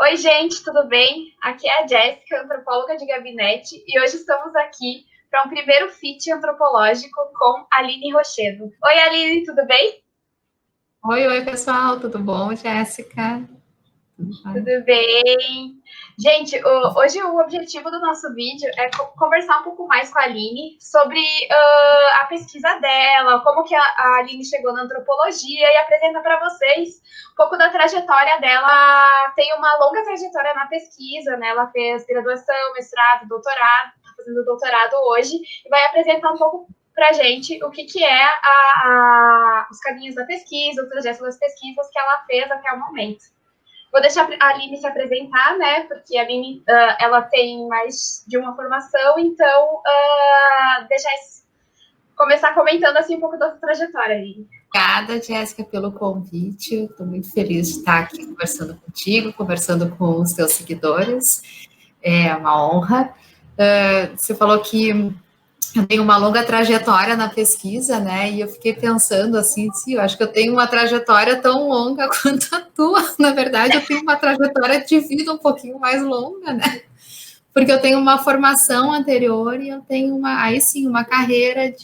Oi, gente, tudo bem? Aqui é a Jéssica, antropóloga de gabinete, e hoje estamos aqui para um primeiro feat antropológico com Aline Rochedo. Oi, Aline, tudo bem? Oi, pessoal, tudo bom, Jéssica? Tudo bem? Tudo bem. Gente, hoje o objetivo do nosso vídeo é conversar um pouco mais com a Aline sobre a pesquisa dela, como que a Aline chegou na antropologia e apresentar para vocês um pouco da trajetória dela. Tem uma longa trajetória na pesquisa, né? Ela fez graduação, mestrado, doutorado, está fazendo doutorado hoje e vai apresentar um pouco para a gente o que é os caminhos da pesquisa, o trajeto das pesquisas que ela fez até o momento. Vou deixar a Aline se apresentar, né? Porque a Aline ela tem mais de uma formação, então deixar começar comentando assim um pouco da sua trajetória, Aline. Obrigada, Jéssica, pelo convite. Estou muito feliz de estar aqui conversando contigo, conversando com os teus seguidores. É uma honra. Você falou que eu tenho uma longa trajetória na pesquisa, né? E eu fiquei pensando assim, eu acho que eu tenho uma trajetória tão longa quanto a tua. Na verdade, eu tenho uma trajetória de vida um pouquinho mais longa, né? Porque eu tenho uma formação anterior e eu tenho uma carreira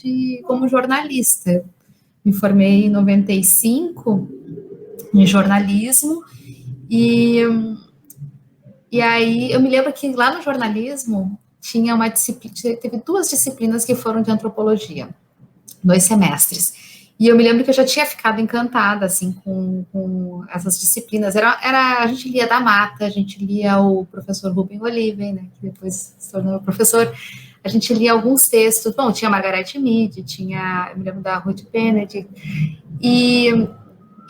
como jornalista. Me formei em 95 em jornalismo e aí eu me lembro que lá no jornalismo tinha uma disciplina, teve duas disciplinas que foram de antropologia, 2 semestres. E eu me lembro que eu já tinha ficado encantada, assim, com essas disciplinas. A gente lia da Mata, a gente lia o professor Rubem Oliven, né, que depois se tornou professor. A gente lia alguns textos. Bom, tinha Margaret Mead, eu me lembro da Ruth Benedict. E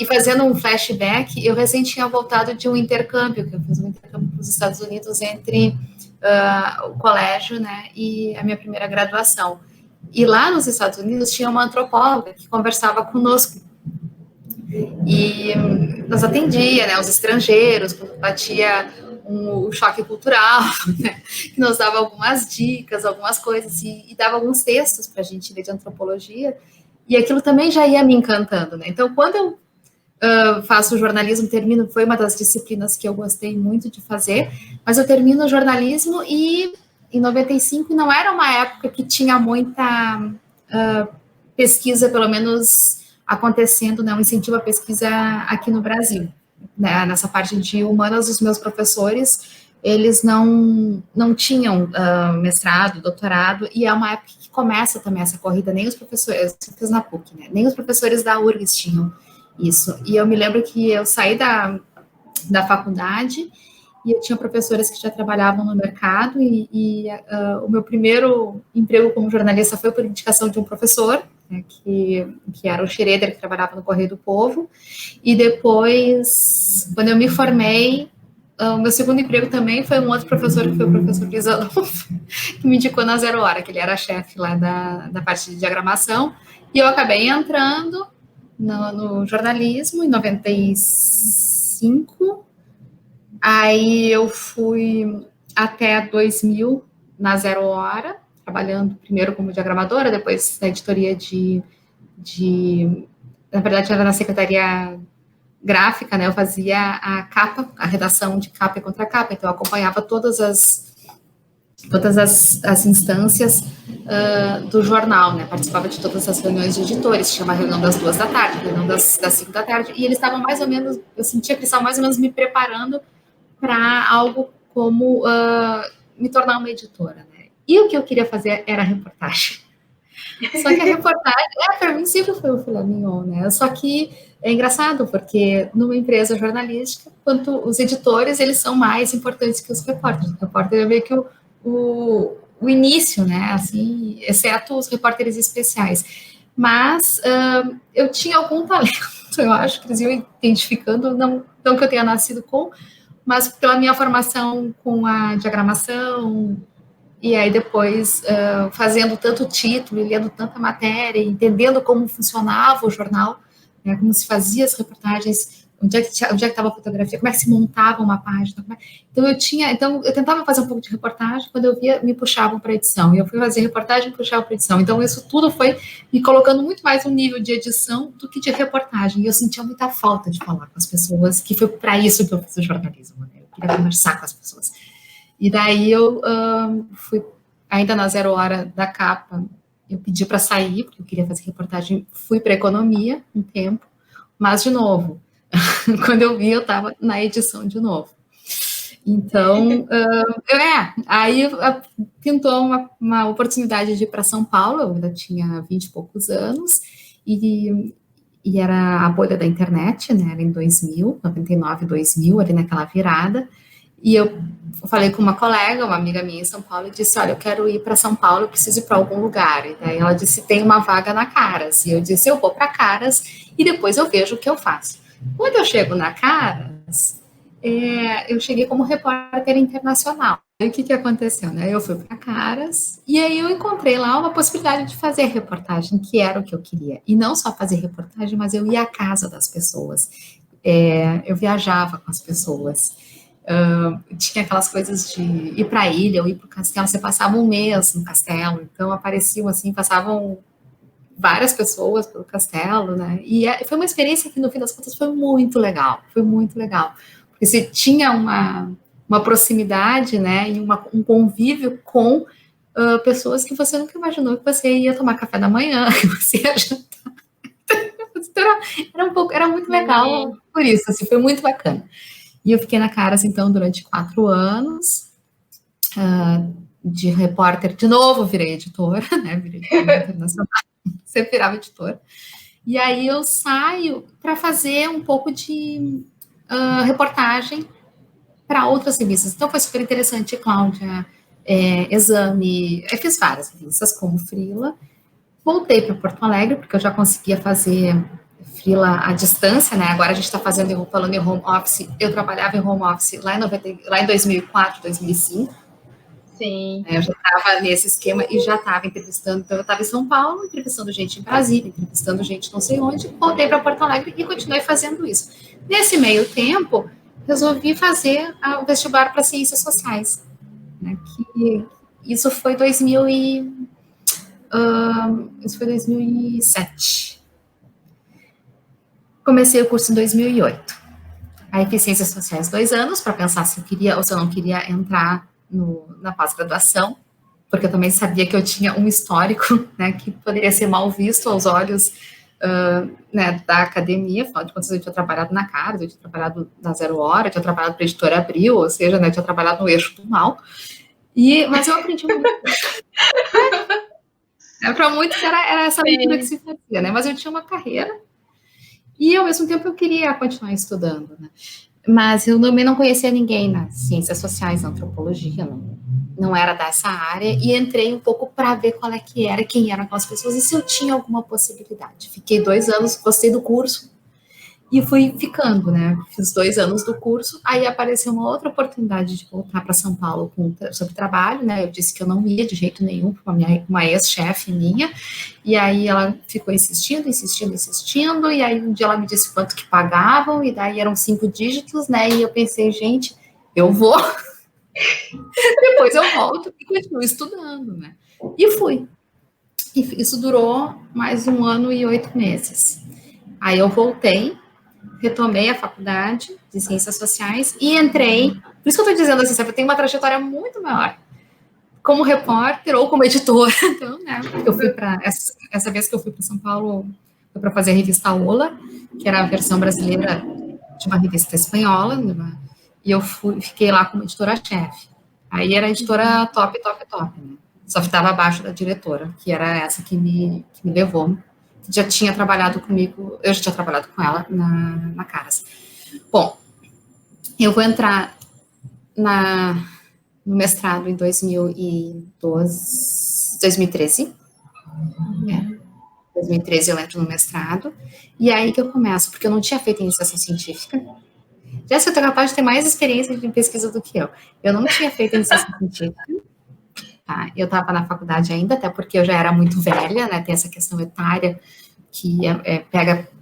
fazendo um flashback, eu recém tinha voltado de um intercâmbio, que eu fiz um intercâmbio para os Estados Unidos entre o colégio, né, e a minha primeira graduação. E lá nos Estados Unidos tinha uma antropóloga que conversava conosco. E nos atendia, né, os estrangeiros, quando batia o choque cultural, né, que nos dava algumas dicas, algumas coisas, e dava alguns textos para a gente ler de antropologia, e aquilo também já ia me encantando, né? Então, quando eu faço jornalismo, foi uma das disciplinas que eu gostei muito de fazer, mas eu termino o jornalismo e em 95 não era uma época que tinha muita pesquisa, pelo menos acontecendo, né, um incentivo à pesquisa aqui no Brasil. Né, nessa parte de humanas, os meus professores, eles não tinham mestrado, doutorado, e é uma época que começa também essa corrida, nem os professores, eu fiz na PUC, né, nem os professores da URGS tinham isso. E eu me lembro que eu saí da faculdade e eu tinha professores que já trabalhavam no mercado e o meu primeiro emprego como jornalista foi por indicação de um professor, né, que era o Schroeder, que trabalhava no Correio do Povo. E depois, quando eu me formei, o meu segundo emprego também foi um outro professor, que foi o professor Pisanov, que me indicou na Zero Hora, que ele era chefe lá da parte de diagramação. E eu acabei entrando no jornalismo em 95. Aí eu fui até 2000 na Zero Hora, trabalhando primeiro como diagramadora, depois na editoria na verdade era na secretaria gráfica, né? Eu fazia a capa, a redação de capa e contracapa, então eu acompanhava todas as instâncias do jornal, né? Participava de todas as reuniões de editores, tinha uma reunião das 2 da tarde, reunião das 5 da tarde, e eles estavam mais ou menos, eu sentia que eles estavam mais ou menos me preparando para algo como me tornar uma editora, né? E o que eu queria fazer era reportagem. Só que a reportagem, para mim, sempre foi o filé mignon, né? Só que é engraçado, porque numa empresa jornalística, quanto os editores, eles são mais importantes que os repórteres. O repórter é meio que o início, né? Assim, exceto os repórteres especiais. Mas eu tinha algum talento, eu acho que eles iam identificando, não que eu tenha nascido com, mas pela minha formação com a diagramação, e aí depois fazendo tanto título, e lendo tanta matéria, entendendo como funcionava o jornal, né, como se fazia as reportagens, onde é que estava a fotografia, como é que se montava uma página. Então eu tentava fazer um pouco de reportagem, quando eu via, me puxavam para edição, e eu fui fazer reportagem e puxava para edição. Então isso tudo foi me colocando muito mais um nível de edição do que de reportagem, e eu sentia muita falta de falar com as pessoas, que foi para isso que eu fiz o jornalismo, né? queria conversar com as pessoas. E daí eu fui, ainda na 0 hora da capa, eu pedi para sair, porque eu queria fazer reportagem, fui para economia um tempo, mas de novo, quando eu vi, eu estava na edição de novo. Então, aí pintou uma oportunidade de ir para São Paulo, eu ainda tinha 20 e poucos anos, e era a bolha da internet, né, era em 2000, 99, 2000, ali naquela virada, e eu falei com uma colega, uma amiga minha em São Paulo, e disse, olha, eu quero ir para São Paulo, eu preciso ir para algum lugar, e daí ela disse, tem uma vaga na Caras, e eu disse, eu vou para Caras, e depois eu vejo o que eu faço. Quando eu chego na Caras, eu cheguei como repórter internacional. E o que aconteceu, né? Eu fui para Caras e aí eu encontrei lá uma possibilidade de fazer reportagem, que era o que eu queria. E não só fazer reportagem, mas eu ia à casa das pessoas. Eu viajava com as pessoas. Tinha aquelas coisas de ir para a ilha ou ir para o castelo. Você passava um mês no castelo, então apareciam assim, passavam várias pessoas pelo castelo, né? E foi uma experiência que, no fim das contas, foi muito legal. Foi muito legal. Porque você tinha uma proximidade, né, e um convívio com pessoas que você nunca imaginou que você ia tomar café da manhã, que você ia jantar. Era muito legal por isso, assim, foi muito bacana. E eu fiquei na Caras, então, durante 4 anos, de repórter, de novo virei editora, né, virei editora internacional, sempre virava editora. E aí eu saio para fazer um pouco de reportagem para outras revistas. Então foi super interessante, Cláudia, Exame, eu fiz várias revistas como freela. Voltei para Porto Alegre, porque eu já conseguia fazer freela à distância, né? Agora a gente está falando em home office. Eu trabalhava em home office lá em 2004, 2005. Sim. Eu já estava nesse esquema e já estava entrevistando. Então, eu estava em São Paulo, entrevistando gente em Brasília, entrevistando gente não sei onde. Voltei para Porto Alegre e continuei fazendo isso. Nesse meio tempo, resolvi fazer o vestibular para Ciências Sociais. Né, isso foi 2007. Comecei o curso em 2008. Aí fiz Ciências Sociais 2 anos para pensar se eu queria ou se eu não queria entrar na pós-graduação, porque eu também sabia que eu tinha um histórico, né, que poderia ser mal visto aos olhos né, da academia. Afinal de contas, eu tinha trabalhado na Caras, eu tinha trabalhado na 0 Hora, eu tinha trabalhado para a Editora Abril, ou seja, né, eu tinha trabalhado no eixo do mal. Mas eu aprendi muito. Para muitos era essa leitura que se fazia, né? Mas eu tinha uma carreira e, ao mesmo tempo, eu queria continuar estudando, né? Mas eu também não conhecia ninguém nas ciências sociais, na antropologia, não era dessa área, e entrei um pouco para ver qual é que era, quem eram aquelas pessoas, e se eu tinha alguma possibilidade. Fiquei 2 anos, gostei do curso, e fui ficando, né? Fiz 2 anos do curso, aí apareceu uma outra oportunidade de voltar para São Paulo sobre trabalho, né? Eu disse que eu não ia de jeito nenhum, com uma ex-chefe minha, e aí ela ficou insistindo, e aí um dia ela me disse quanto que pagavam, e daí eram 5 dígitos, né? E eu pensei, gente, eu vou, depois eu volto e continuo estudando, né? E fui. E isso durou mais 1 ano e 8 meses. Aí eu voltei, retomei a faculdade de Ciências Sociais e entrei, por isso que eu estou dizendo assim, eu tenho uma trajetória muito maior, como repórter ou como editora. Então, né, eu fui para, essa vez que eu fui para São Paulo, foi para fazer a revista Ola, que era a versão brasileira de uma revista espanhola, e eu fiquei lá como editora-chefe. Aí era a editora top, né? Só estava abaixo da diretora, que era essa que me levou. Já tinha trabalhado comigo, eu já tinha trabalhado com ela na Caras. Bom, eu vou entrar no mestrado em 2013. 2013 eu entro no mestrado, e é aí que eu começo, porque eu não tinha feito iniciação científica. Já se eu estou capaz de ter mais experiência de pesquisa do que eu. Eu não tinha feito iniciação científica. Tá? Eu estava na faculdade ainda, até porque eu já era muito velha, né? Tem essa questão etária que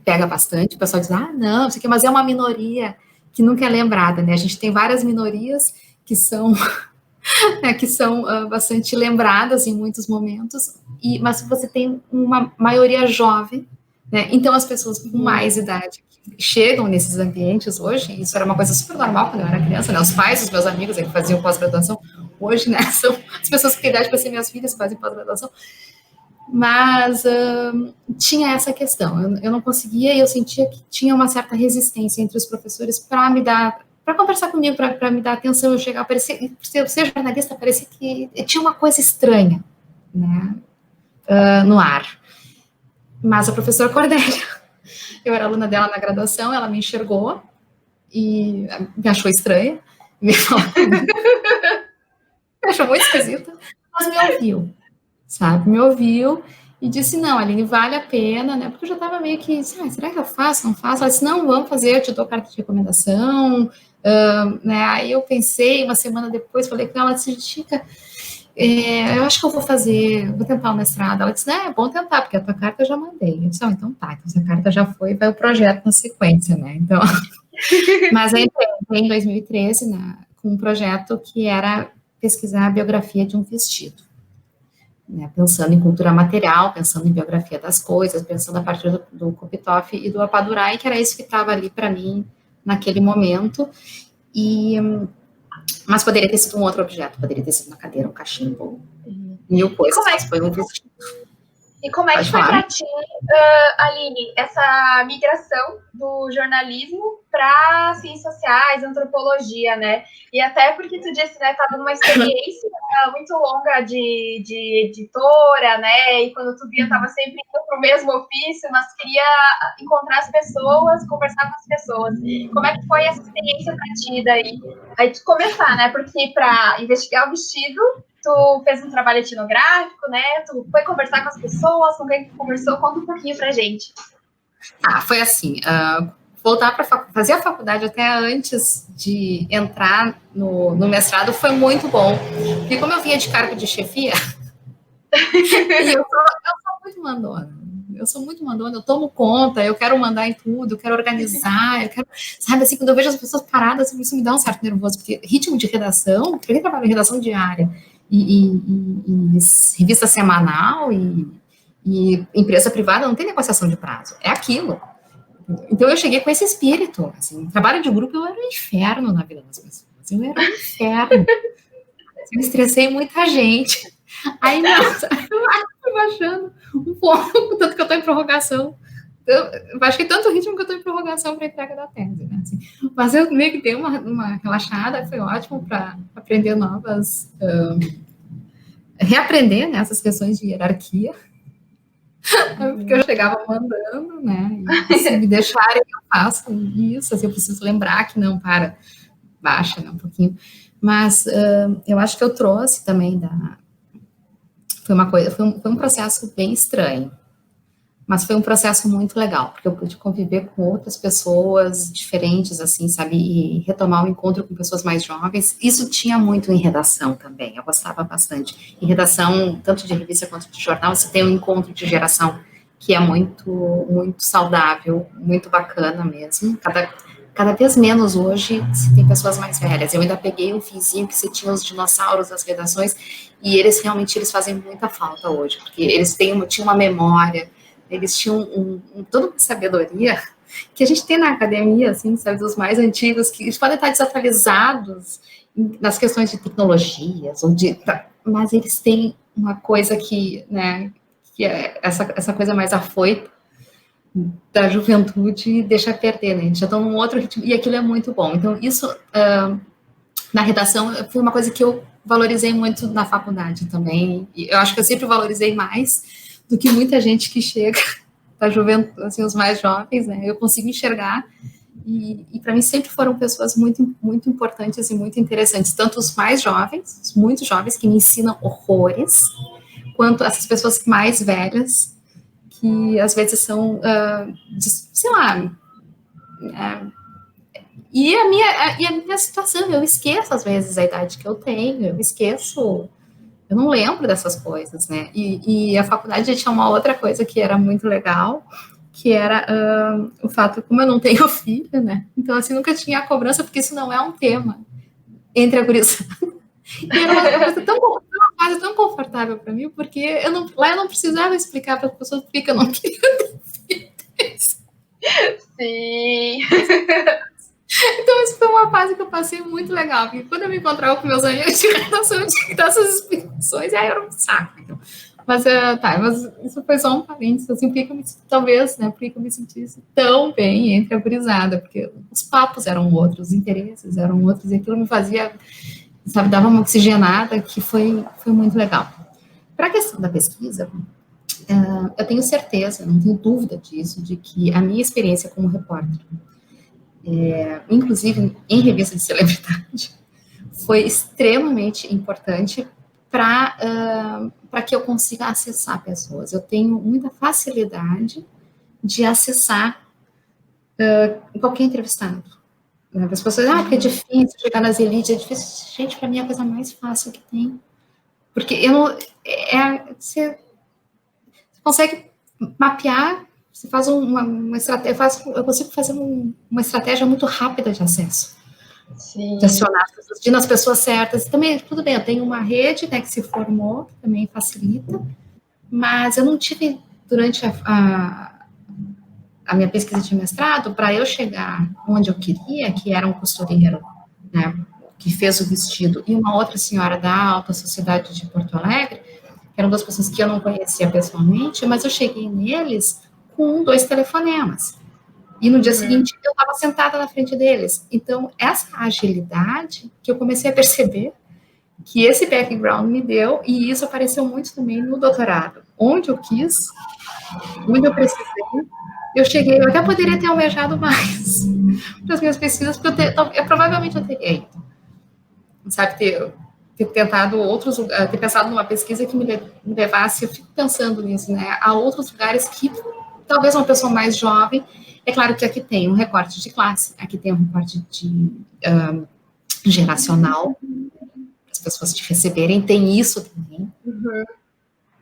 pega bastante. O pessoal diz, não, isso aqui, mas é uma minoria que nunca é lembrada, né? A gente tem várias minorias que são, bastante lembradas em muitos momentos, mas você tem uma maioria jovem, né? Então as pessoas com mais idade que chegam nesses ambientes hoje, isso era uma coisa super normal quando eu era criança, né? Os pais dos meus amigos que faziam pós-graduação, hoje, né, são as pessoas que têm idade para ser minhas filhas que fazem pós-graduação, mas tinha essa questão, eu não conseguia e eu sentia que tinha uma certa resistência entre os professores para conversar comigo, para me dar atenção, eu chegar, parecia, por ser jornalista, parecia que tinha uma coisa estranha, né, no ar. Mas a professora Cordélia, eu era aluna dela na graduação, ela me enxergou e me achou estranha, me achou muito esquisita, mas me ouviu, sabe? Me ouviu e disse, não, Aline, vale a pena, né? Porque eu já estava meio que, será que eu faço, não faço? Ela disse, não, vamos fazer, eu te dou carta de recomendação, né? Aí eu pensei, uma semana depois, falei com ela, disse, Chica, eu acho que eu vou tentar o mestrado. Ela disse, é bom tentar, porque a tua carta eu já mandei. Eu disse, então tá, então essa carta já foi, vai o projeto na sequência, né? Então, mas aí entrei em 2013, né, com um projeto que era pesquisar a biografia de um vestido, né, pensando em cultura material, pensando em biografia das coisas, pensando a partir do Kopitoff e do Appadurai, que era isso que estava ali para mim naquele momento, mas poderia ter sido um outro objeto, poderia ter sido uma cadeira, um cachimbo, mil coisas, mas foi um vestido. E como é que foi para ti, Aline, essa migração do jornalismo para ciências sociais, antropologia, né? E até porque tu disse, né, estava numa experiência muito longa de editora, né? E quando tu via, estava sempre indo para o mesmo ofício, mas queria encontrar as pessoas, conversar com as pessoas. Como é que foi essa experiência para ti daí? Aí tu começar, né? Porque para investigar o vestido, tu fez um trabalho etnográfico, né? Tu foi conversar com as pessoas, com quem tu conversou? Conta um pouquinho pra gente. Foi assim, voltar para fazer a faculdade até antes de entrar no mestrado foi muito bom, porque como eu vinha de cargo de chefia, e eu sou muito mandona, eu tomo conta, eu quero mandar em tudo, eu quero organizar, eu quero, sabe, assim, quando eu vejo as pessoas paradas, isso me dá um certo nervoso, porque ritmo de redação, porque eu trabalho em redação diária, e revista semanal, e empresa privada não tem negociação de prazo, é aquilo. Então eu cheguei com esse espírito, assim, trabalho de grupo eu era um inferno na vida das pessoas, eu era um inferno, eu estressei muita gente, aí não, eu fui baixando um pouco, tanto que eu estou em prorrogação, eu baixei tanto o ritmo que eu estou em prorrogação para a entrega da tese, né, assim, mas eu meio que dei uma relaxada, foi ótimo para aprender novas, reaprender, né, essas questões de hierarquia, porque eu chegava mandando, né, e se me deixarem eu faço isso, assim, eu preciso lembrar que não, baixa, né, um pouquinho, mas eu acho que eu trouxe também foi um processo bem estranho, mas foi um processo muito legal, porque eu pude conviver com outras pessoas diferentes, assim, sabe, e retomar o encontro com pessoas mais jovens. Isso tinha muito em redação também, eu gostava bastante. Em redação, tanto de revista quanto de jornal, você tem um encontro de geração que é muito, muito saudável, muito bacana mesmo. Cada vez menos hoje se tem pessoas mais velhas. Eu ainda peguei um fiozinho que se tinha os dinossauros das redações, e eles realmente fazem muita falta hoje, porque eles tinham uma memória, eles tinham toda uma sabedoria que a gente tem na academia, assim, sabe, dos mais antigos, que eles podem estar desatualizados nas questões de tecnologias, mas eles têm uma coisa que, né, que é essa coisa mais afoita da juventude deixa perder, né, eles já estão num outro ritmo, e aquilo é muito bom. Então, isso, na redação, foi uma coisa que eu valorizei muito na faculdade também, e eu acho que eu sempre valorizei mais do que muita gente que chega da juventude, assim, os mais jovens, né, eu consigo enxergar, e para mim sempre foram pessoas muito, muito importantes e muito interessantes, tanto os mais jovens, os muito jovens, que me ensinam horrores, quanto essas pessoas mais velhas, que às vezes são, sei lá, e a minha situação, eu esqueço às vezes a idade que eu tenho, eu não lembro dessas coisas, né, e a faculdade tinha uma outra coisa que era muito legal, que era o fato, como eu não tenho filho, né, então assim, nunca tinha a cobrança, porque isso não é um tema entre a gurizada, e era uma coisa uma fase tão confortável para mim, porque lá eu não precisava explicar para as pessoas porque eu não queria ter filho. Sim. Então, isso foi uma fase que eu passei muito legal, porque quando eu me encontrava com meus amigos de redação, eu tinha que dar essas explicações, e aí era um saco. Então. Mas, mas isso foi só um parênteses, assim, porque eu me, talvez, né, porque eu me sentisse tão bem entre a gurizada, porque os papos eram outros, os interesses eram outros, e aquilo me fazia, sabe, dava uma oxigenada que foi muito legal. Para a questão da pesquisa, eu tenho certeza, não tenho dúvida disso, de que a minha experiência como repórter, inclusive em revista de celebridade, foi extremamente importante para que eu consiga acessar pessoas. Eu tenho muita facilidade de acessar qualquer entrevistado. Né? As pessoas, porque é difícil chegar nas elites, é difícil. Gente, para mim é a coisa mais fácil que tem. Porque eu não, você consegue mapear, você faz uma estratégia, eu consigo fazer uma estratégia muito rápida de acesso. Sim. De acionar as pessoas, de nas pessoas certas. Também, tudo bem, eu tenho uma rede, né, que se formou, que também facilita, mas eu não tive, durante a minha pesquisa de mestrado, para eu chegar onde eu queria, que era um costureiro, né, que fez o vestido, e uma outra senhora da alta sociedade de Porto Alegre, que eram duas pessoas que eu não conhecia pessoalmente, mas eu cheguei neles com 2 telefonemas. E no dia seguinte, eu estava sentada na frente deles. Então, essa agilidade que eu comecei a perceber que esse background me deu, e isso apareceu muito também no doutorado. Onde eu quis, onde eu precisei, eu cheguei, eu até poderia ter almejado mais para as minhas pesquisas, porque provavelmente eu teria ido. Sabe, ter tentado outros lugares, ter pensado numa pesquisa que me levasse, eu fico pensando nisso, né, a outros lugares que talvez uma pessoa mais jovem, é claro que aqui tem um recorte de classe, aqui tem um recorte de geracional, as pessoas te receberem, tem isso também,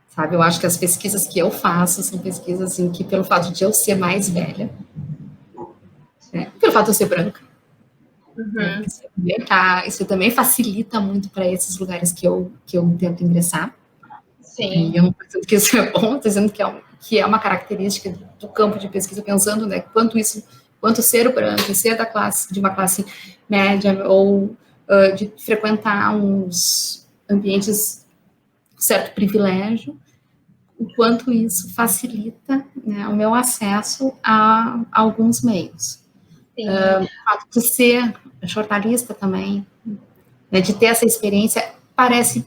sabe, eu acho que as pesquisas que eu faço são pesquisas assim, que pelo fato de eu ser mais velha, né, pelo fato de eu ser branca, né, isso também facilita muito para esses lugares que eu tento ingressar. Sim. E eu não estou dizendo que isso é bom, estou dizendo que é uma característica do campo de pesquisa, pensando, né, quanto ser branco, ser de uma classe média, ou de frequentar uns ambientes de certo privilégio, o quanto isso facilita, né, o meu acesso a alguns meios. O fato de ser jornalista também, né, de ter essa experiência, parece,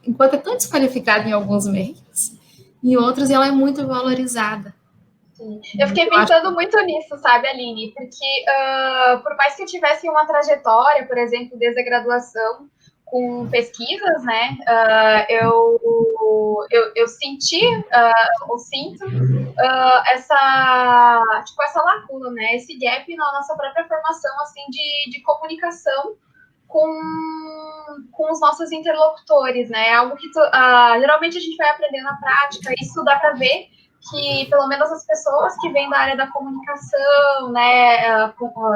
enquanto é tão desqualificada em alguns meios, em outros ela é muito valorizada. Sim. Eu fiquei pensando muito nisso, sabe, Aline? Porque por mais que eu tivesse uma trajetória, por exemplo, desde a graduação, com pesquisas, né, eu senti, ou sinto, essa lacuna, né, esse gap na nossa própria formação, assim, de comunicação com os nossos interlocutores, né, algo que geralmente a gente vai aprender na prática, isso dá para ver que pelo menos as pessoas que vêm da área da comunicação, né,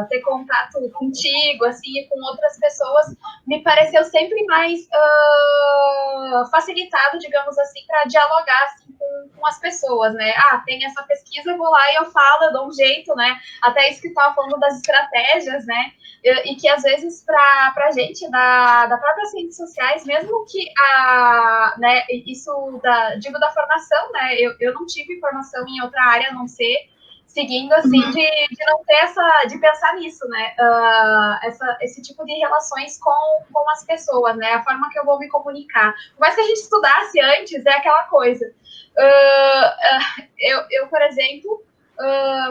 ter contato contigo, assim, e com outras pessoas, me pareceu sempre mais facilitado, digamos assim, para dialogar assim, com as pessoas, né? Tem essa pesquisa, eu vou lá e eu falo, eu dou um jeito, né? Até isso que estava falando das estratégias, né? E que às vezes para a gente da própria ciências sociais, mesmo que né, isso digo da formação, né? Eu não tive formação em outra área a não ser seguindo assim de não ter de pensar nisso, né? Esse tipo de relações com as pessoas, né? A forma que eu vou me comunicar. Por mais que a gente estudasse antes, é aquela coisa. Eu, por exemplo,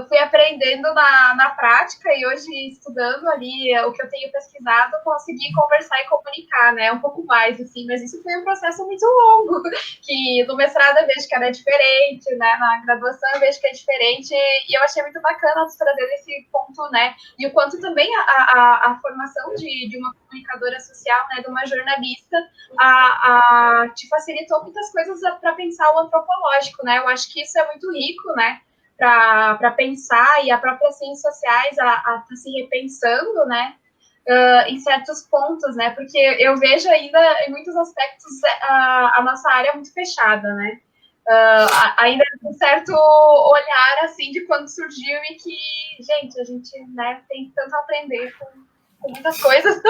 fui aprendendo na prática e hoje estudando ali o que eu tenho pesquisado, consegui conversar e comunicar, né, um pouco mais, assim, mas isso foi um processo muito longo, que no mestrado eu vejo que era diferente, né, na graduação eu vejo que é diferente, e eu achei muito bacana tu trazer esse ponto, né, e o quanto também a formação de uma comunicadora social, né, de uma jornalista, te facilitou muitas coisas para pensar o antropológico, né, eu acho que isso é muito rico, né, para pensar, e a própria ciências sociais a se repensando, né, em certos pontos, né, porque eu vejo ainda, em muitos aspectos, a nossa área muito fechada, né, ainda tem um certo olhar, assim, de quando surgiu e que, gente, a gente, né, tem tanto a aprender com muitas coisas.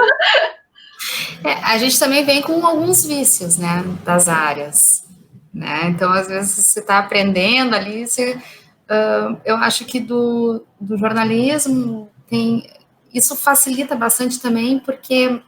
A gente também vem com alguns vícios, né, das áreas, né? Então, às vezes, você está aprendendo ali, eu acho que do jornalismo isso facilita bastante também, porque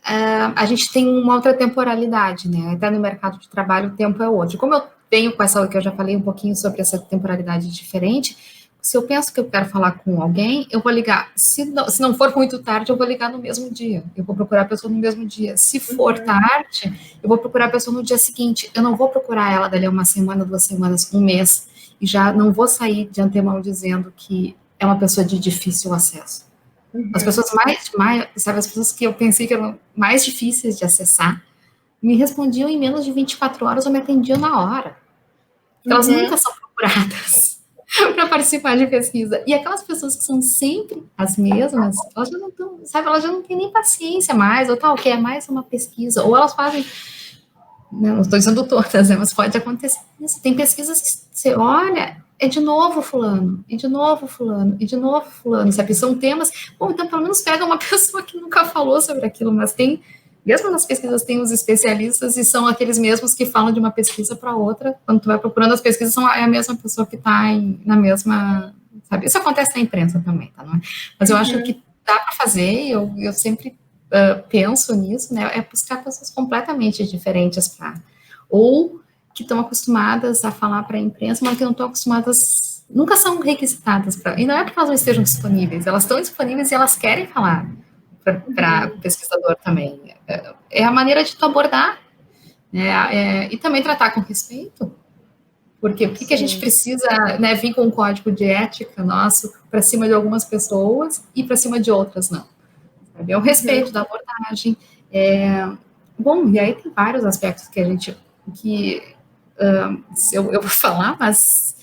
a gente tem uma outra temporalidade, né? Até no mercado de trabalho o tempo é outro. Como eu venho com essa, que eu já falei um pouquinho sobre essa temporalidade diferente, se eu penso que eu quero falar com alguém, eu vou ligar. Se não for muito tarde, eu vou ligar no mesmo dia. Eu vou procurar a pessoa no mesmo dia. Se for tarde, eu vou procurar a pessoa no dia seguinte. Eu não vou procurar ela dali uma semana, 2 semanas, um mês, e já não vou sair de antemão dizendo que é uma pessoa de difícil acesso. As pessoas sabe, as pessoas que eu pensei que eram mais difíceis de acessar, me respondiam em menos de 24 horas ou me atendiam na hora. Elas nunca são procuradas para participar de pesquisa. E aquelas pessoas que são sempre as mesmas, elas já não estão, sabe, elas já não têm nem paciência mais, ou tal, que é mais uma pesquisa, ou elas fazem, não estou dizendo todas, né, mas pode acontecer isso. Tem pesquisas que você olha, é de novo fulano, e de novo fulano, e de novo fulano, sabe? São temas, bom, então pelo menos pega uma pessoa que nunca falou sobre aquilo, mas tem, mesmo nas pesquisas tem os especialistas e são aqueles mesmos que falam de uma pesquisa para outra, quando tu vai procurando as pesquisas, é a mesma pessoa que está na mesma, sabe? Isso acontece na imprensa também, tá? Não é? Mas eu acho que dá para fazer, eu sempre penso nisso, né? É buscar pessoas completamente diferentes ou que estão acostumadas a falar para a imprensa, mas que não estão acostumadas, nunca são requisitadas para. E não é porque elas não estejam disponíveis, elas estão disponíveis e elas querem falar para o pesquisador também. É a maneira de tu abordar, né? E também tratar com respeito. Porque por que a gente precisa, né, vir com um código de ética nosso para cima de algumas pessoas e para cima de outras não? É o respeito da abordagem. Bom, e aí tem vários aspectos que a gente, eu vou falar, mas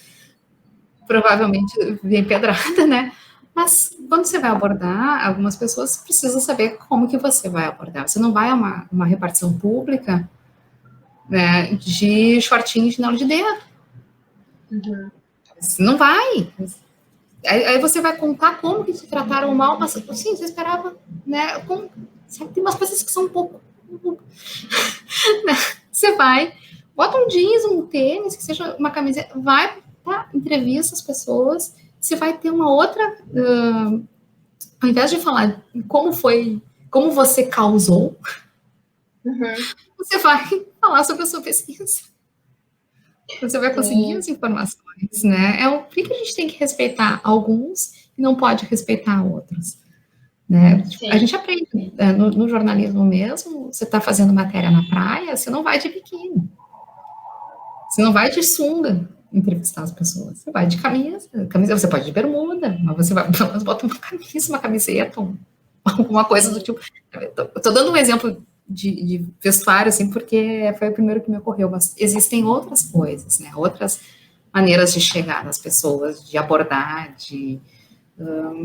provavelmente vem pedrada, né? Mas quando você vai abordar algumas pessoas, você precisa saber como que você vai abordar. Você não vai a uma repartição pública, né, de shortinho e chinelo de dedo. Você não vai. Aí você vai contar como que te trataram mal, mas sim, você esperava, né? Sabe, tem umas coisas que são um pouco. Né? Você vai, bota um jeans, um tênis, que seja uma camiseta, vai, tá, entrevista as pessoas, você vai ter uma outra. Ao invés de falar como foi, como você causou, você vai falar sobre a sua pesquisa. Você vai conseguir as informações, né? Por que a gente tem que respeitar alguns e não pode respeitar outros? Né? A gente aprende no jornalismo mesmo, você está fazendo matéria na praia, você não vai de biquíni. Você não vai de sunga entrevistar as pessoas. Você vai de camisa, você pode ir de bermuda, mas você vai, bota uma camisa, uma camiseta, alguma coisa do tipo. Estou dando um exemplo de vestuário, assim, porque foi o primeiro que me ocorreu, mas existem outras coisas, né? Outras maneiras de chegar nas pessoas, de abordar,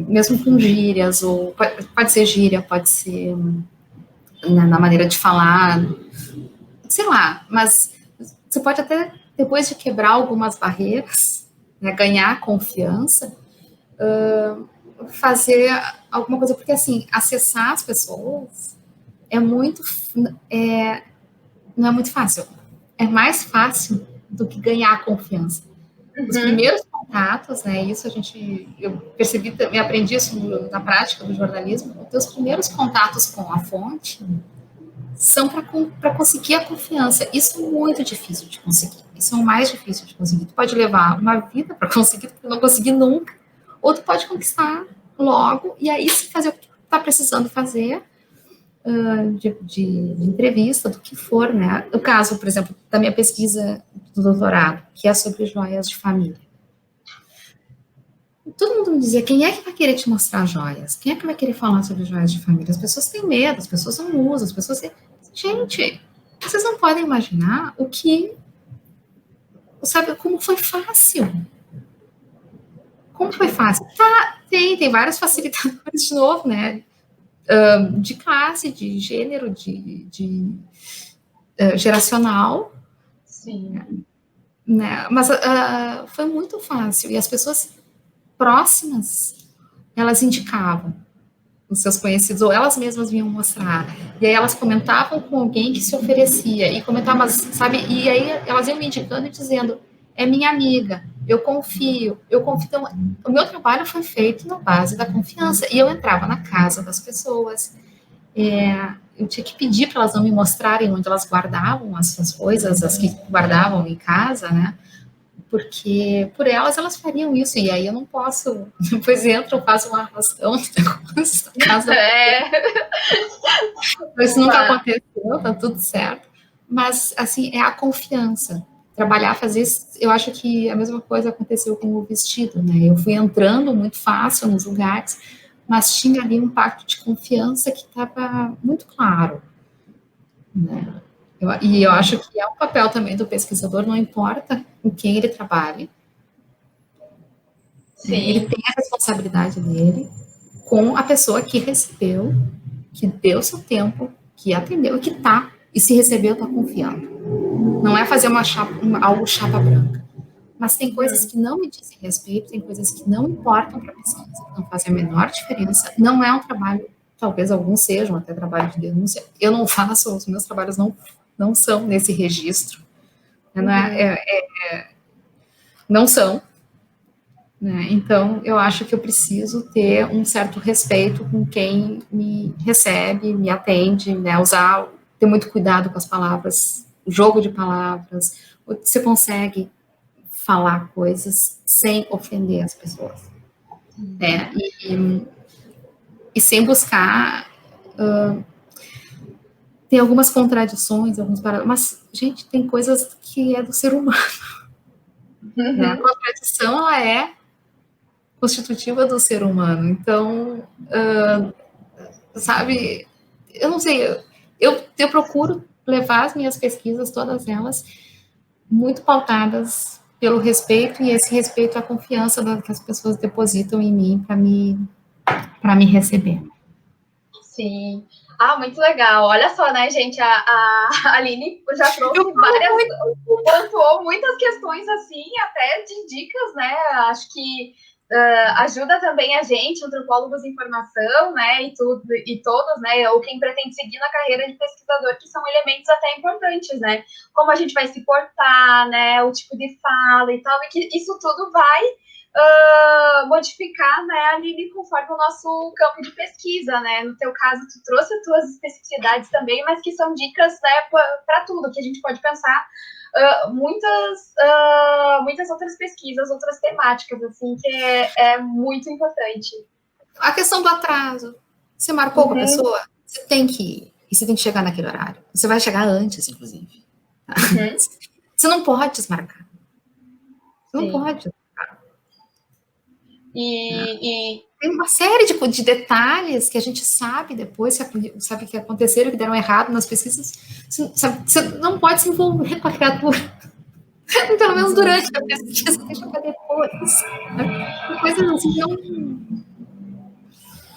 mesmo com gírias, ou pode ser gíria, pode ser na maneira de falar, sei lá, mas você pode até, depois de quebrar algumas barreiras, né, ganhar confiança, fazer alguma coisa, porque assim, acessar as pessoas não é muito fácil. É mais fácil do que ganhar confiança. Os primeiros contatos, né, isso eu percebi, eu aprendi isso na prática do jornalismo, os primeiros contatos com a fonte são para conseguir a confiança. Isso é muito difícil de conseguir. Isso é o mais difícil de conseguir. Tu pode levar uma vida para conseguir, tu não conseguir nunca, ou tu pode conquistar logo, e aí se fazer o que tu está precisando fazer, de entrevista, do que for, né? No caso, por exemplo, da minha pesquisa do doutorado, que é sobre joias de família. Todo mundo me dizia, quem é que vai querer te mostrar joias? Quem é que vai querer falar sobre joias de família? As pessoas têm medo, as pessoas não usam, as pessoas... Gente, vocês não podem imaginar o que... Sabe, como foi fácil. Como foi fácil? Tá, tem vários facilitadores, de novo, né? De classe, de gênero, de geracional. Sim. né? Mas foi muito fácil, e as pessoas próximas, elas indicavam os seus conhecidos, ou elas mesmas vinham mostrar, e aí elas comentavam com alguém que se oferecia, e comentavam, mas, sabe, e aí elas iam me indicando e dizendo, é minha amiga, eu confio. Então, o meu trabalho foi feito na base da confiança, e eu entrava na casa das pessoas, eu tinha que pedir para elas não me mostrarem onde elas guardavam as suas coisas, as que guardavam em casa, né, porque por elas fariam isso, e aí eu não posso, depois entro, faço uma arrastão na casa. É, Isso nunca uma, aconteceu, tá tudo certo, mas, assim, é a confiança, trabalhar, fazer, eu acho que a mesma coisa aconteceu com o vestido, né, eu fui entrando muito fácil nos lugares, mas tinha ali um pacto de confiança que estava muito claro, né, e eu acho que é um papel também do pesquisador, não importa com quem ele trabalhe, né, ele sim. tem a responsabilidade dele com a pessoa que recebeu, que deu seu tempo, que atendeu e que tá, e se recebeu, tá confiando. Não é fazer algo chapa branca. Mas tem coisas que não me dizem respeito, tem coisas que não importam para a pesquisa, que não fazem a menor diferença. Não é um trabalho, talvez alguns sejam até trabalho de denúncia. Eu não faço, os meus trabalhos não são nesse registro. Não, não são, né? Então, eu acho que eu preciso ter um certo respeito com quem me recebe, me atende, né? Ter muito cuidado com as palavras, o jogo de palavras. Você consegue falar coisas sem ofender as pessoas, né? E sem buscar. Tem algumas contradições, mas, gente, tem coisas que é do ser humano, né? A contradição, ela é constitutiva do ser humano. Então, sabe, eu não sei, eu procuro levar as minhas pesquisas, todas elas, muito pautadas pelo respeito, e esse respeito à confiança que as pessoas depositam em mim para me receber. Sim. Ah, muito legal. Olha só, né, gente? A Aline já trouxe Eu falo várias, muito. pontuou muitas questões assim, até de dicas, né? Acho que ajuda também a gente, antropólogos em formação, né? E todos, né? Ou quem pretende seguir na carreira de pesquisador, que são elementos até importantes, né? Como a gente vai se portar, né? O tipo de fala e tal, e que isso tudo vai modificar, né, ali conforme o nosso campo de pesquisa, né? No teu caso, tu trouxe as tuas especificidades também, mas que são dicas, né, para tudo, que a gente pode pensar muitas outras pesquisas, outras temáticas, assim, que é muito importante. A questão do atraso. Você marcou com a pessoa? Você tem que ir. E você tem que chegar naquele horário. Você vai chegar antes, inclusive. Uhum. Você não pode desmarcar. Você não Sim. pode. E Tem uma série de detalhes que a gente sabe depois, sabe que aconteceram, que deram errado nas pesquisas. Você não pode se envolver com a criatura, pelo menos durante a pesquisa, deixa para depois. Né? Coisas assim, não.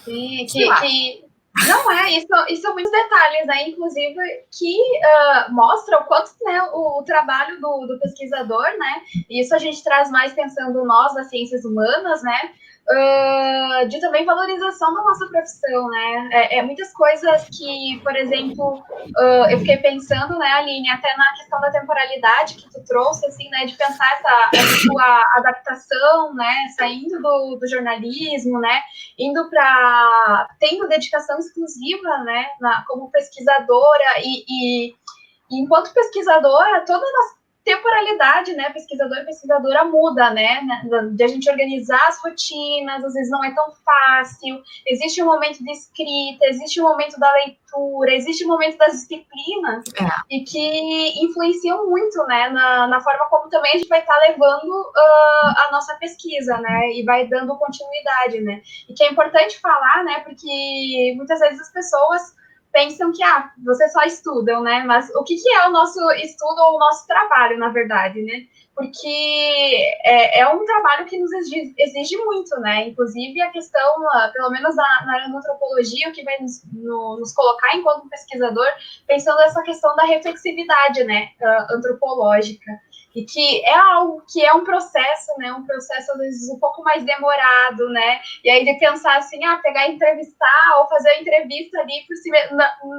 sim, Sei lá. não é, isso são muitos detalhes, né? Inclusive, que mostra o quanto, né, o trabalho do pesquisador, né? E isso a gente traz mais pensando nós, das ciências humanas, né? De também valorização da nossa profissão, né? Muitas coisas que, por exemplo, eu fiquei pensando, né, Aline, até na questão da temporalidade que tu trouxe, assim, né, de pensar essa tua adaptação, né, saindo do jornalismo, né, indo para tendo dedicação exclusiva, né, como pesquisadora e enquanto pesquisadora, toda a nossa temporalidade, né, pesquisador e pesquisadora muda, né, de a gente organizar as rotinas, às vezes não é tão fácil, existe um momento de escrita, existe um momento da leitura, existe um momento das disciplinas, É. e que influenciam muito, né, na forma como também a gente vai estar levando a nossa pesquisa, né, e vai dando continuidade, né, e que é importante falar, né, porque muitas vezes as pessoas pensam que, vocês só estudam, né? Mas o que é o nosso estudo ou o nosso trabalho, na verdade, né? Porque é um trabalho que nos exige muito, né? Inclusive a questão, pelo menos na área da antropologia, o que vai nos colocar enquanto pesquisador, pensando nessa questão da reflexividade, né? Antropológica. e que é algo que é um processo, né, um processo às vezes um pouco mais demorado, né, e aí de pensar assim, pegar e entrevistar ou fazer a entrevista ali por si mesmo,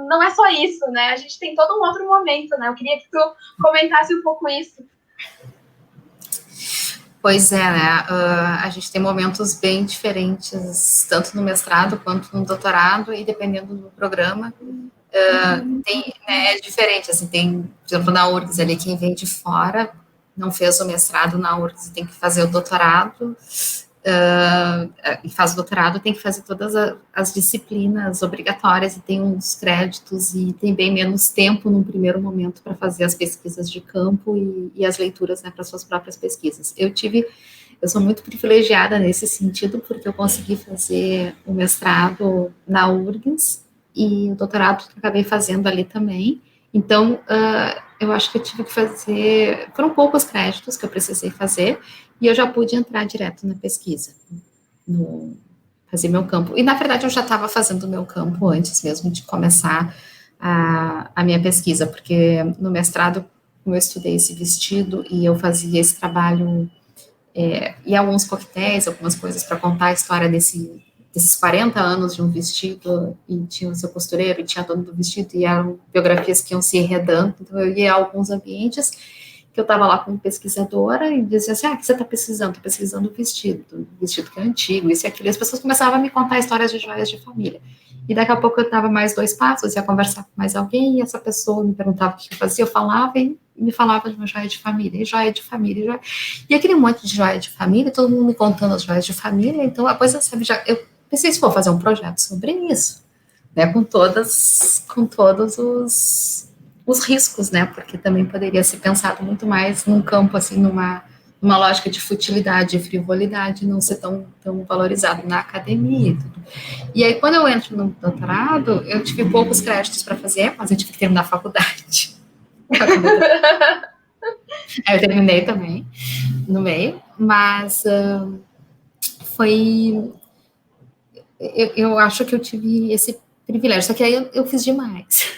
não é só isso, né, a gente tem todo um outro momento, né, eu queria que tu comentasse um pouco isso. Pois é, né? A gente tem momentos bem diferentes, tanto no mestrado quanto no doutorado, e dependendo do programa, é diferente, assim, tem, por exemplo, na URGS ali, quem vem de fora, não fez o mestrado na URGS e tem que fazer o doutorado, e faz o doutorado, tem que fazer todas as disciplinas obrigatórias e tem uns créditos e tem bem menos tempo num primeiro momento para fazer as pesquisas de campo e as leituras, né, para suas próprias pesquisas. Eu sou muito privilegiada nesse sentido, porque eu consegui fazer o mestrado na URGS e o doutorado que acabei fazendo ali também. Então, eu acho que eu tive que fazer, foram poucos créditos que eu precisei fazer, e eu já pude entrar direto na pesquisa, fazer meu campo. E, na verdade, eu já estava fazendo o meu campo antes mesmo de começar a minha pesquisa, porque no mestrado, como eu estudei esse vestido e eu fazia esse trabalho, e alguns coquetéis, algumas coisas para contar a história desses 40 anos de um vestido, e tinha o seu costureiro, e tinha dono do vestido, e eram biografias que iam se enredando, então eu ia a alguns ambientes que eu estava lá como pesquisadora e dizia assim, o que você está pesquisando? Estou pesquisando o vestido que é antigo, isso e aquilo, e as pessoas começavam a me contar histórias de joias de família, e daqui a pouco eu dava mais 2 passos, ia conversar com mais alguém, e essa pessoa me perguntava o que eu fazia, eu falava, e me falava de uma joia de família, e joia de família, e aquele monte de joia de família, todo mundo me contando as joias de família, então a coisa, sabe, eu pensei, se for fazer um projeto sobre isso, né, com todos os riscos, né, porque também poderia ser pensado muito mais num campo, assim, numa lógica de futilidade, de frivolidade, não ser tão valorizado na academia e tudo. E aí, quando eu entro no doutorado, eu tive poucos créditos para fazer, mas eu tive que terminar a faculdade. Aí eu terminei também, no meio, mas foi... Eu acho que eu tive esse privilégio, só que aí eu fiz demais.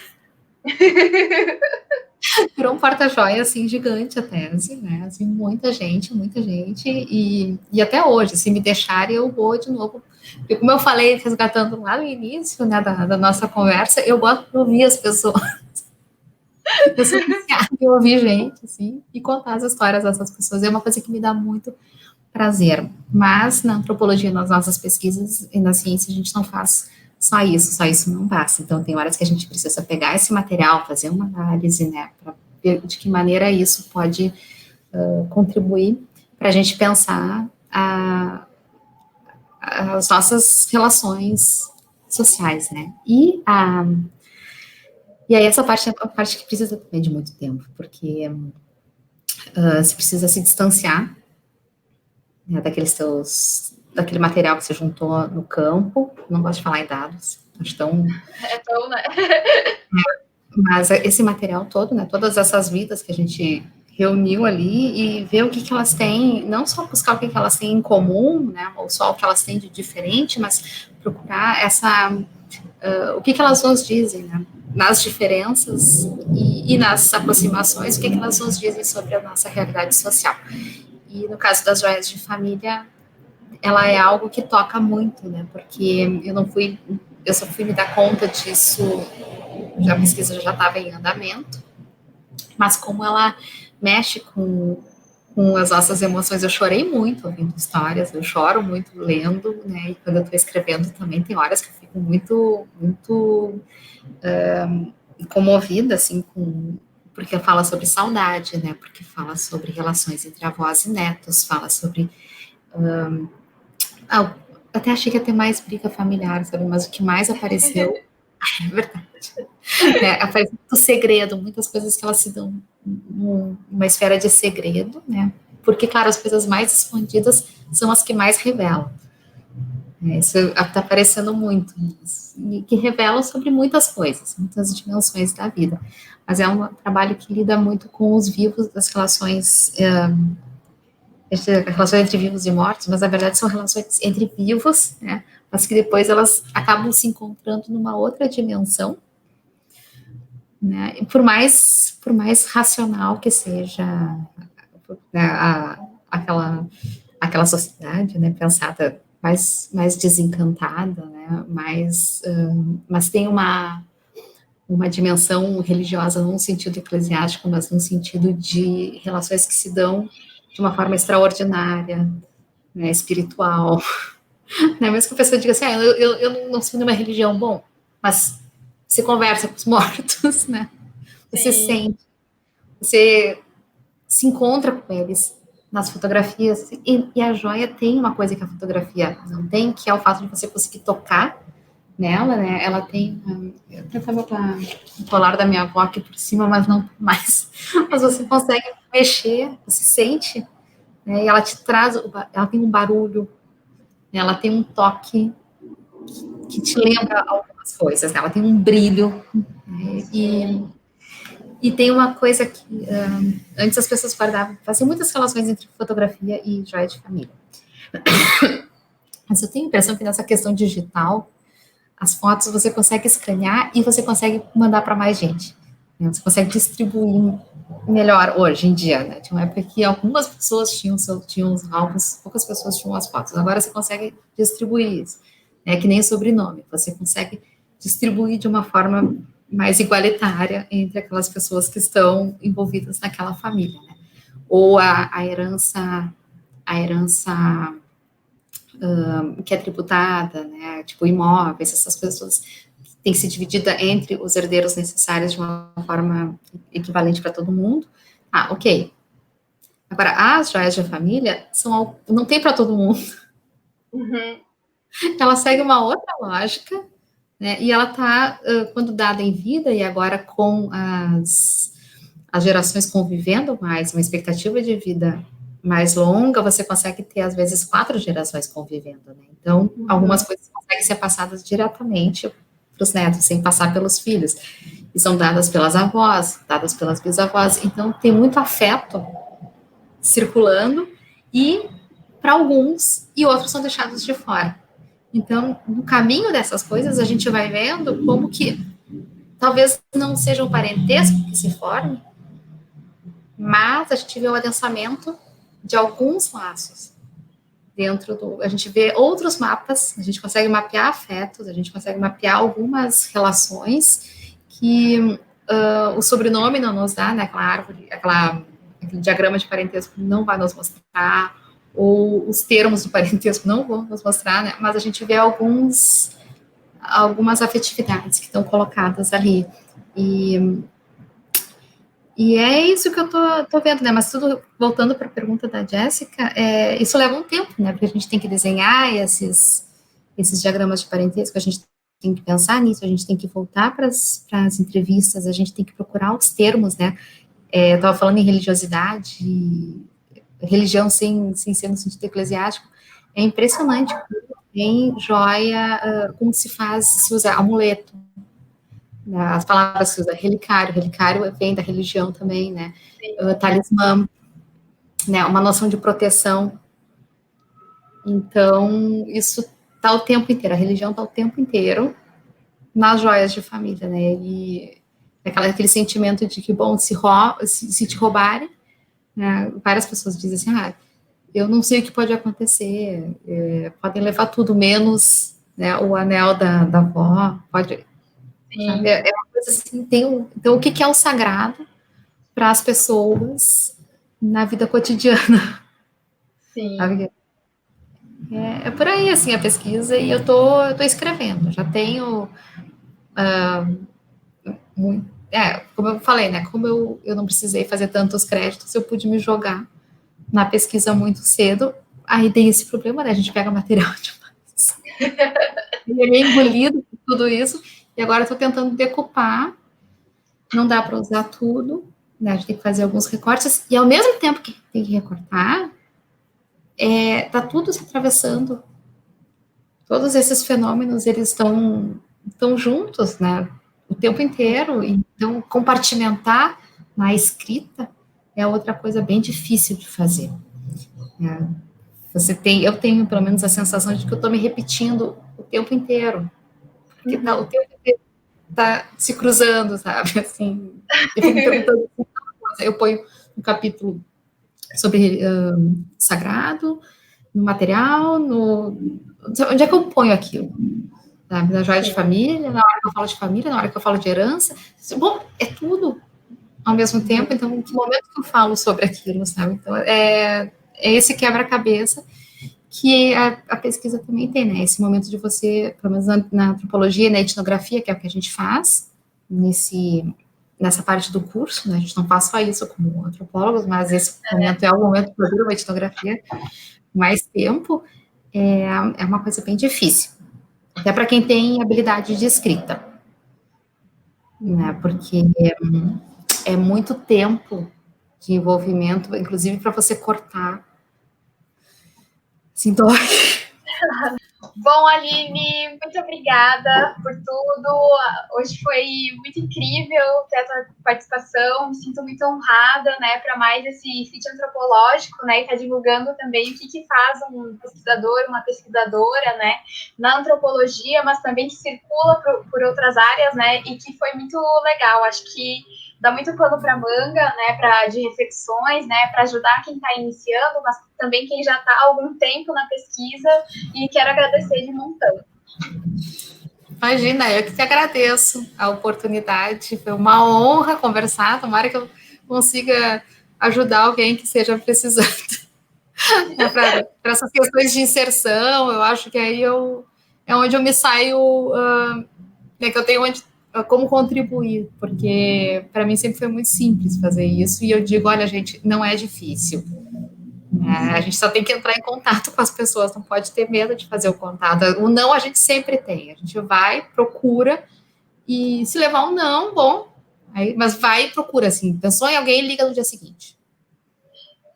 Virou um porta-joia, assim, gigante a tese, né? Assim, muita gente, e até hoje, se me deixarem, eu vou de novo. Porque, como eu falei, resgatando lá no início, né, da nossa conversa, eu gosto de ouvir as pessoas. Eu sou viciada em ouvir gente, assim, e contar as histórias dessas pessoas. É uma coisa que me dá muito prazer. Mas, na antropologia, nas nossas pesquisas e na ciência, a gente não faz só isso não basta. Então, tem horas que a gente precisa pegar esse material, fazer uma análise, né, para ver de que maneira isso pode contribuir para a gente pensar as nossas relações sociais, né. E aí essa parte é a parte que precisa também de muito tempo, porque você precisa se distanciar, né, daquele material que você juntou no campo, não gosto de falar em dados, acho tão... Então, né? Mas esse material todo, né, todas essas vidas que a gente reuniu ali e ver o que elas têm, não só buscar o que elas têm em comum, né, ou só o que elas têm de diferente, mas procurar o que elas nos dizem, né, nas diferenças e nas aproximações, o que elas nos dizem sobre a nossa realidade social. E no caso das joias de família, ela é algo que toca muito, né, porque eu só fui me dar conta disso, a pesquisa já estava em andamento, mas como ela mexe com as nossas emoções, eu chorei muito ouvindo histórias, eu choro muito lendo, né, e quando eu estou escrevendo também tem horas que eu fico muito comovida, assim, porque fala sobre saudade, né, porque fala sobre relações entre avós e netos, fala sobre... até achei que ia ter mais briga familiar, sabe, mas o que mais apareceu... É verdade. Né, aparece muito segredo, muitas coisas que elas se dão numa esfera de segredo, né? Porque, claro, as coisas mais escondidas são as que mais revelam. Isso está aparecendo muito, e que revelam sobre muitas coisas, muitas dimensões da vida. Mas é um trabalho que lida muito com os vivos, das relações entre vivos e mortos, mas na verdade são relações entre vivos, né? Mas que depois elas acabam se encontrando numa outra dimensão, né? E por mais racional que seja, né, aquela sociedade, né, pensada mais desencantada, né, mas tem uma dimensão religiosa, não no sentido eclesiástico, mas no sentido de relações que se dão de uma forma extraordinária, né, espiritual, né, mesmo que a pessoa diga assim, eu não sou nenhuma religião, bom, mas você conversa com os mortos, né, você Sim. sente, você se encontra com eles nas fotografias, e a joia tem uma coisa que a fotografia não tem, que é o fato de você conseguir tocar nela, né, ela tem, eu tentava botar o colar da minha avó aqui por cima, mas não mais, mas você consegue mexer, você sente, né, e ela te traz, ela tem um barulho, né, ela tem um toque que te lembra algumas coisas, né, ela tem um brilho, né, e tem uma coisa que antes as pessoas guardavam, faziam muitas relações entre fotografia e joia de família. Mas eu tenho a impressão que nessa questão digital, as fotos você consegue escanear e você consegue mandar para mais gente. Né? Você consegue distribuir melhor hoje em dia. Né? Tinha uma época que algumas pessoas tinham os álbuns, poucas pessoas tinham as fotos. Agora você consegue distribuir isso. É que nem o sobrenome. Você consegue distribuir de uma forma mais igualitária entre aquelas pessoas que estão envolvidas naquela família. Né? Ou a herança que é tributada, né, tipo imóveis, essas pessoas têm que ser dividida entre os herdeiros necessários de uma forma equivalente para todo mundo. Ah, ok. Agora, as joias de família não tem para todo mundo. Uhum. Ela segue uma outra lógica, né, e ela está, quando dada em vida, e agora com as gerações convivendo mais, uma expectativa de vida mais longa, você consegue ter, às vezes, 4 gerações convivendo, né? Então, algumas coisas conseguem ser passadas diretamente para os netos, sem passar pelos filhos. E são dadas pelas avós, dadas pelas bisavós. Então, tem muito afeto circulando e para alguns, e outros são deixados de fora. Então, no caminho dessas coisas, a gente vai vendo como que talvez não seja um parentesco que se forme, mas a gente vê o adensamento de alguns laços dentro do. A gente vê outros mapas, a gente consegue mapear afetos, a gente consegue mapear algumas relações que o sobrenome não nos dá, né? Aquela árvore, aquele diagrama de parentesco não vai nos mostrar, ou os termos do parentesco não vão nos mostrar, né? Mas a gente vê algumas afetividades que estão colocadas ali. E é isso que eu tô vendo, né? Mas tudo, voltando para a pergunta da Jéssica, isso leva um tempo, né? Porque a gente tem que desenhar esses diagramas de parentesco, a gente tem que pensar nisso, a gente tem que voltar para as entrevistas, a gente tem que procurar os termos, né? Eu estava falando em religiosidade, religião sem ser no sentido eclesiástico, é impressionante como tem joia, como se usa amuleto, né? As palavras que se usa, relicário vem da religião também, né? Talismã, né? Uma noção de proteção. Então, isso está o tempo inteiro, a religião está o tempo inteiro nas joias de família, né? E aquele sentimento de que, bom, se te roubarem, né? Várias pessoas dizem assim, eu não sei o que pode acontecer, podem levar tudo, menos, né, o anel da avó, pode... É uma coisa assim, então o que é o sagrado para as pessoas na vida cotidiana? Sim. Sabe? É por aí, assim, a pesquisa, e eu tô escrevendo, já tenho muito, como eu falei, né, como eu não precisei fazer tantos créditos, eu pude me jogar na pesquisa muito cedo, aí tem esse problema, né, a gente pega material demais, e ele é engolido por tudo isso, e agora eu tô tentando decupar, não dá para usar tudo, né, a gente tem que fazer alguns recortes, e ao mesmo tempo que tem que recortar, tá tudo se atravessando, todos esses fenômenos, eles estão juntos, né, o tempo inteiro, então compartimentar na escrita é outra coisa bem difícil de fazer. Né? Eu tenho pelo menos a sensação de que eu estou me repetindo o tempo inteiro, porque o tempo inteiro está se cruzando, sabe, assim, eu fico perguntando, eu ponho um capítulo sobre sagrado, no material, onde é que eu ponho aquilo? Na joia de família, na hora que eu falo de família, na hora que eu falo de herança. Bom, é tudo ao mesmo tempo, então, em que momento que eu falo sobre aquilo, sabe? Então, é esse quebra-cabeça que a pesquisa também tem, né? Esse momento de você, pelo menos na antropologia e na etnografia, que é o que a gente faz, nessa parte do curso, né? A gente não faz só isso como antropólogos, mas esse momento é o momento que eu viro uma etnografia mais tempo, é uma coisa bem difícil. Até para quem tem habilidade de escrita, né? Porque é muito tempo de envolvimento, inclusive para você cortar. Assim, dói. Bom, Aline, muito obrigada por tudo. Hoje foi muito incrível ter a tua participação. Me sinto muito honrada, né, para mais esse sítio antropológico, né, e tá divulgando também o que faz um pesquisador, uma pesquisadora, né, na antropologia, mas também que circula por outras áreas, né, e que foi muito legal. Acho que dá muito pano para manga, né, de reflexões, né, para ajudar quem está iniciando, mas também quem já está há algum tempo na pesquisa, e quero agradecer de montão. Imagina, eu que te agradeço a oportunidade, foi uma honra conversar, tomara que eu consiga ajudar alguém que esteja precisando. Para essas questões de inserção, eu acho que aí é onde eu me saio, que eu tenho como contribuir, porque para mim sempre foi muito simples fazer isso, e eu digo, olha, gente, não é difícil. A gente só tem que entrar em contato com as pessoas, não pode ter medo de fazer o contato. O não a gente sempre tem, a gente vai, procura, e se levar um não, bom, aí, mas vai e procura, assim, pensou em alguém, liga no dia seguinte.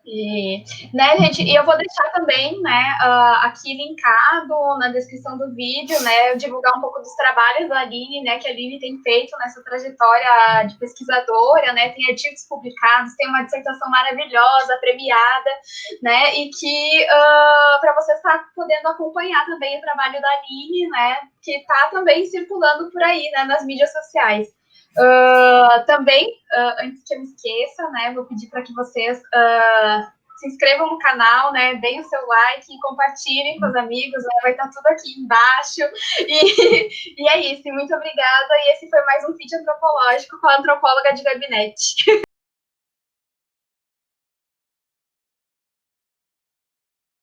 E, né, gente, e eu vou deixar também, né, aqui linkado na descrição do vídeo, né, eu divulgar um pouco dos trabalhos da Aline, né, que a Aline tem feito nessa trajetória de pesquisadora, né, tem artigos publicados, tem uma dissertação maravilhosa, premiada, né, e que para você estar podendo acompanhar também o trabalho da Aline, né, que está também circulando por aí, né, nas mídias sociais. Também, antes que eu me esqueça, né, vou pedir para que vocês se inscrevam no canal, né, deem o seu like, compartilhem com os amigos, né, vai estar tudo aqui embaixo. E é isso, muito obrigada. E esse foi mais um vídeo antropológico com a antropóloga de gabinete.